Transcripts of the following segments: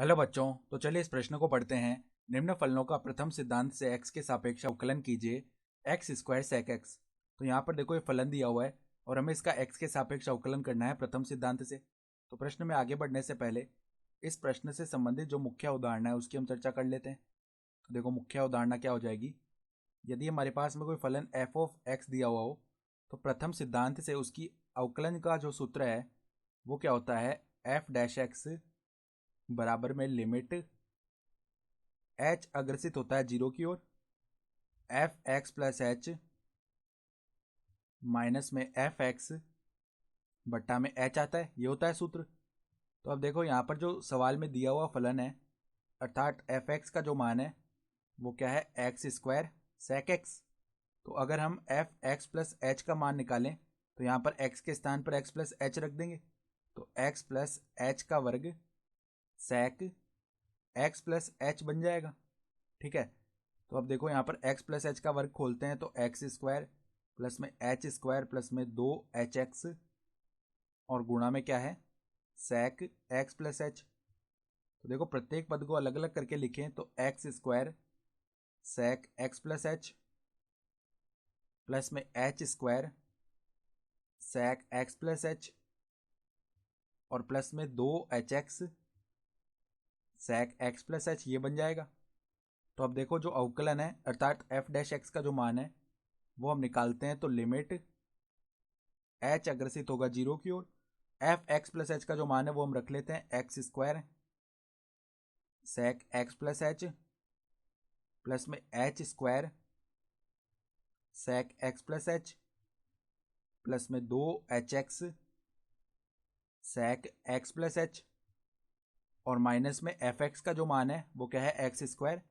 Hello बच्चों। तो चलिए इस प्रश्न को पढ़ते हैं। निम्न फलनों का प्रथम सिद्धांत से x के सापेक्ष अवकलन कीजिए। X square sec x. तो यहाँ पर देखो ये फलन दिया हुआ है और हमें इसका x के सापेक्ष अवकलन करना है प्रथम सिद्धांत से। तो प्रश्न में आगे बढ़ने से पहले इस प्रश्न से संबंधित जो मुख्य उदाहरण है उसकी हम चर्चा कर लेते हैं। तो देखो मुख्य उदाहरण क्या हो जाएगी। यदि हमारे पास में कोई फलन f ऑफ x दिया हुआ हो तो प्रथम सिद्धांत से उसकी अवकलन का जो सूत्र है वो क्या होता है, f डैश एक्स बराबर में लिमिट h अग्रसित होता है जीरो की ओर, f x plus h minus में एफ एक्स बट्टा में h आता है, ये होता है सूत्र। तो अब देखो यहाँ पर जो सवाल में दिया हुआ फलन है अर्थात एफ एक्स का जो मान है वो क्या है, एक्स स्क्वायर सेक एक्स। तो अगर हम एफ एक्स प्लस एच का मान निकालें तो यहाँ पर x के स्थान पर x प्लस एच रख देंगे। तो x प्लस एच का वर्ग सेक एक्स प्लस एच बन जाएगा। ठीक है। तो अब देखो यहाँ पर x प्लस एच का वर्ग खोलते हैं तो एक्स स्क्वायर प्लस में एच स्क्वायर प्लस में 2hx और गुणा में क्या है, सेक एक्स प्लस एच। तो देखो प्रत्येक पद को अलग अलग करके लिखें तो x square sec x plus h plus में h square sec x plus h और प्लस में 2hx sec x plus H, ये बन जाएगा। तो अब देखो जो अवकलन है अर्थात एफ डैश एक्स का जो मान है वो हम निकालते हैं। तो लिमिट h अग्रसित होगा जीरो की ओर, एफ एक्स प्लस एच का जो मान है वो हम रख लेते हैं x square sec x plus h plus में h square sec x plus h plus में 2hx sec x plus h और माइनस में एफ एक्स का जो मान है वो क्या है, एक्स स्क्वायर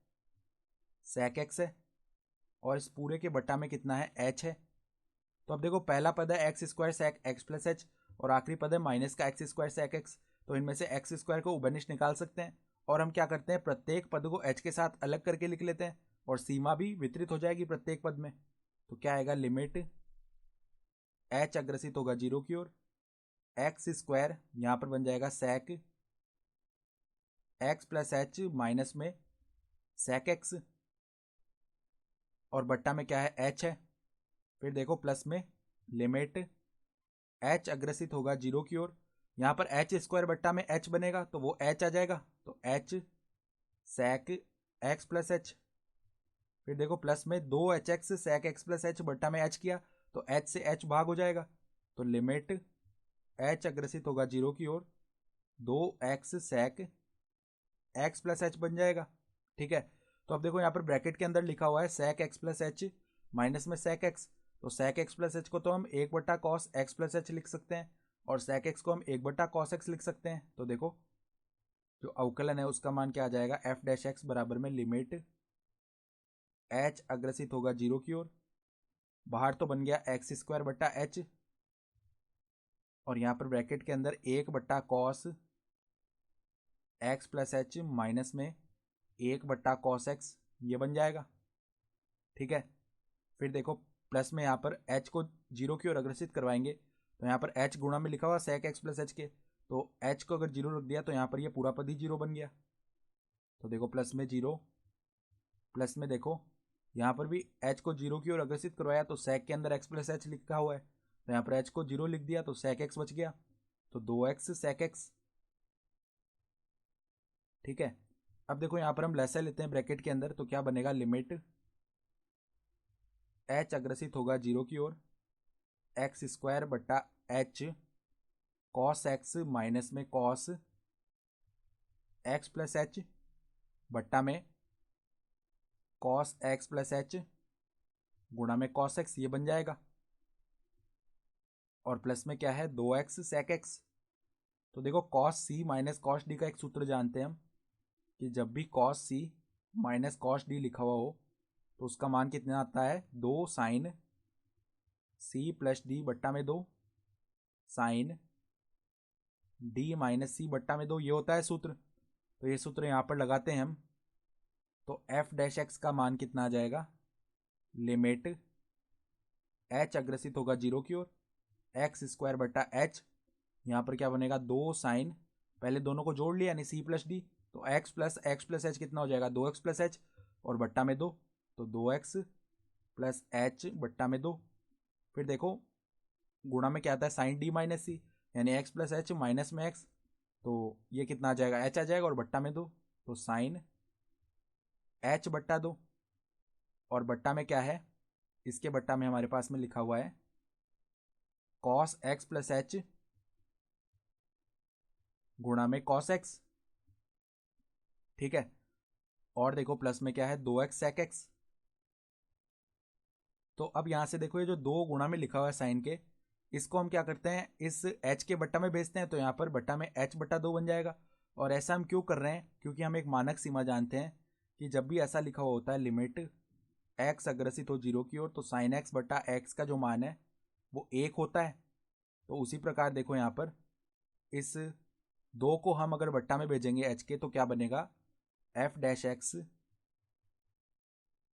सेक एक्स है और इस पूरे के बट्टा में कितना है, h है। तो अब देखो पहला पद है x square sec x plus h और आखिरी पद है माइनस का एक्स स्क्वायर सेक एक्स। तो इनमें से एक्स स्क्वायर को उभयनिष्ठ निकाल सकते हैं और हम क्या करते हैं, प्रत्येक पद को एच के साथ अलग करके लिख लेते हैं और सीमा भी वितरित हो जाएगी प्रत्येक पद में। तो क्या आएगा, लिमिट एच अग्रसित होगा जीरो की ओर, एक्स स्क्वायर यहां पर बन जाएगा sec x plus h minus में सेक एक्स और बट्टा में क्या है, एच है। फिर देखो प्लस में लिमिट h अग्रसित होगा जीरो की ओर, यहां पर एच स्क्वायर बट्टा में h बनेगा तो वो h आ जाएगा। तो h sec x plus h. फिर देखो प्लस में 2hx sec x plus H बट्टा में h किया तो h से h भाग हो जाएगा। तो लिमिट h अग्रसित होगा जीरो की ओर, 2x sec x plus h बन जाएगा। ठीक है। तो अब देखो यहाँ पर ब्रैकेट के अंदर लिखा हुआ है sec x plus h minus में सेक एक्स। तो सेक एक्स प्लस एच को तो हम एक बट्टा कॉस एक्स प्लस एच लिख सकते हैं और सेक एक्स को हम एक बट्टा कॉस एक्स लिख सकते हैं। तो देखो जो अवकलन है उसका मान क्या आ जाएगा, एफ डैश एक्स बराबर में लिमिट एच अग्रसित होगा जीरो की ओर, बाहर तो बन गया एक्स स्क्वायर बट्टा एच और यहाँ पर ब्रैकेट के अंदर एक बट्टा cos x plus h minus में एक बट्टा कॉस एक्स, ये बन जाएगा। ठीक है। फिर देखो प्लस में यहाँ पर h को जीरो की ओर अग्रसित करवाएंगे तो यहाँ पर h गुणा में लिखा हुआ सेक एक्स प्लस एच के, तो h को अगर जीरो रख दिया तो यहाँ पर ये पूरा पद ही जीरो बन गया। तो देखो प्लस में जीरो, प्लस में देखो यहाँ पर भी h को जीरो की ओर अग्रसित करवाया तो सेक के अंदर x प्लस एच लिखा हुआ है तो यहाँ पर h को जीरो लिख दिया तो सेक एक्स बच गया। तो 2x सेक एक्स। ठीक है। अब देखो यहाँ पर हम लैसा लेते हैं ब्रैकेट के अंदर तो क्या बनेगा, लिमिट h अग्रसित होगा जीरो की ओर, एक्स स्क्वायर बट्टा एच कॉस एक्स माइनस में कॉस एक्स प्लस एच बट्टा में कॉस एक्स प्लस एच गुणा में कॉस एक्स, ये बन जाएगा। और प्लस में क्या है, 2x सेक एक्स। तो देखो cos c minus cos d का एक सूत्र जानते हैं हम कि जब भी cos c minus cos d लिखा हुआ हो तो उसका मान कितना आता है, 2 साइन सी प्लस डी बट्टा में 2 साइन डी माइनस सी बट्टा में 2, ये होता है सूत्र। तो ये सूत्र यहाँ पर लगाते हैं हम तो एफ डैश एक्स का मान कितना आ जाएगा, लिमिट एच अग्रसित होगा जीरो की ओर, एक्स स्क्वायर बट्टा एच यहाँ पर क्या बनेगा, 2 साइन पहले दोनों को जोड़ लिया यानी सी प्लस डी, तो एक्स प्लस एच कितना हो जाएगा 2x प्लस एच और बट्टा में 2, तो 2x प्लस एच बट्टा में 2। फिर देखो गुणा में क्या आता है साइन डी माइनस सी, यानी एक्स प्लस एच माइनस में एक्स, तो ये कितना आ जाएगा एच आ जाएगा और बट्टा में 2, तो साइन एच बट्टा 2। और बट्टा में क्या है, इसके बट्टा में हमारे पास में लिखा हुआ है कॉस एक्स प्लस एच गुणा में कॉस एक्स, ठीक है। और देखो प्लस में क्या है 2x सेक एक्स। तो अब यहां से देखो ये जो 2 गुणा में लिखा हुआ है साइन के, इसको हम क्या करते हैं इस h के बट्टा में भेजते हैं, तो यहाँ पर बट्टा में h बट्टा 2 बन जाएगा। और ऐसा हम क्यों कर रहे हैं, क्योंकि हम एक मानक सीमा जानते हैं कि जब भी ऐसा लिखा हुआ होता है लिमिट x अग्रसित हो 0 की ओर, तो साइन एक्स बट्टा एक्स का जो मान है वो 1 होता है। तो उसी प्रकार देखो यहाँ पर इस 2 को हम अगर बट्टा में भेजेंगे h के, तो क्या बनेगा f डैश एक्स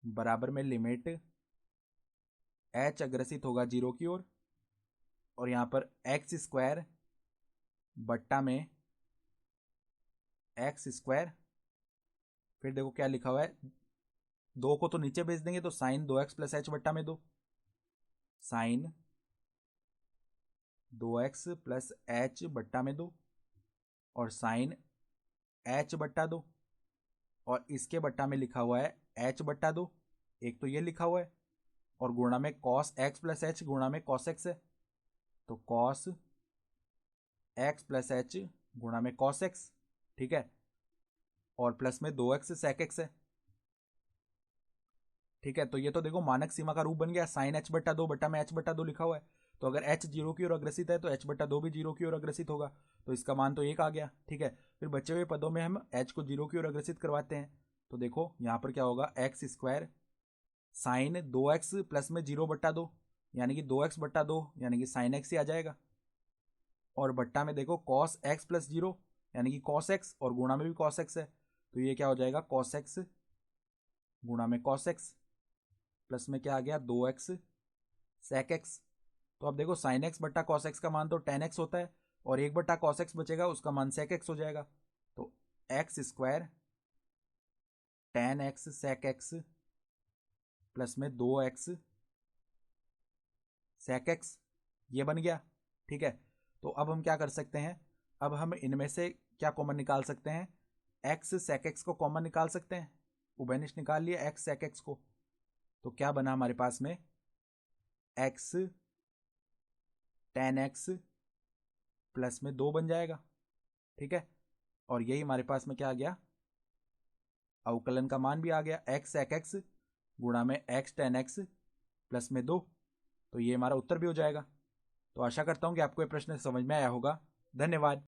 बराबर में लिमिट h अग्रसित होगा 0 की ओर, और यहां पर एक्स स्क्वायर बट्टा में एक्स स्क्वायर। फिर देखो क्या लिखा हुआ है, 2 को तो नीचे भेज देंगे, तो साइन 2x प्लस एच बट्टा में 2, साइन 2x प्लस एच बट्टा में 2 और साइन h बट्टा 2, और इसके बट्टा में लिखा हुआ है h बट्टा 2, एक तो ये लिखा हुआ है, और गुणा में कॉस एक्स प्लस एच गुणा में कॉस एक्स है, तो कॉस एक्स प्लस एच गुणा में कॉस एक्स, ठीक है। और प्लस में 2x सेक एक्स है, ठीक है। तो ये तो देखो मानक सीमा का रूप बन गया, साइन h बट्टा 2 बट्टा में h बट्टा 2 लिखा हुआ है, तो अगर h 0 की ओर अग्रसित है तो h बट्टा 2 भी 0 की ओर अग्रसित होगा, तो इसका मान तो 1 आ गया, ठीक है। फिर बचे हुए पदों में हम h को 0 की ओर अग्रसित करवाते हैं, तो देखो यहाँ पर क्या होगा x square sine 2x plus में 0 बट्टा 2 यानी कि 2x बट्टा 2 यानी कि साइन एक्स ही आ जाएगा, और बट्टा में देखो कॉस एक्स प्लस 0 यानी कि कॉस एक्स, और गुणा में भी कॉस एक्स है, तो ये क्या हो जाएगा कॉस एक्स गुणा में कॉस एक्स, प्लस में क्या आ गया 2x सेक एक्स। तो अब देखो साइन एक्स बट्टा कॉस एक्स का मान तो टेन एक्स होता है, और 1 बट्टा कॉस एक्स बचेगा उसका मान सेक एक्स हो जाएगा, तो x square tan x sec x plus में 2x सेक एक्स, ये बन गया, ठीक है। तो अब हम क्या कर सकते हैं, अब हम इनमें से क्या कॉमन निकाल सकते हैं, x सेक एक्स को कॉमन निकाल सकते हैं, उभयनिष्ठ निकाल लिया x सेक एक्स को, तो क्या बना हमारे पास में x टेन एक्स प्लस में 2 बन जाएगा, ठीक है। और यही हमारे पास में क्या आ गया अवकलन का मान भी आ गया x सेक एक्स गुणा में x टेन एक्स प्लस में 2, तो ये हमारा उत्तर भी हो जाएगा। तो आशा करता हूं कि आपको ये प्रश्न समझ में आया होगा। धन्यवाद।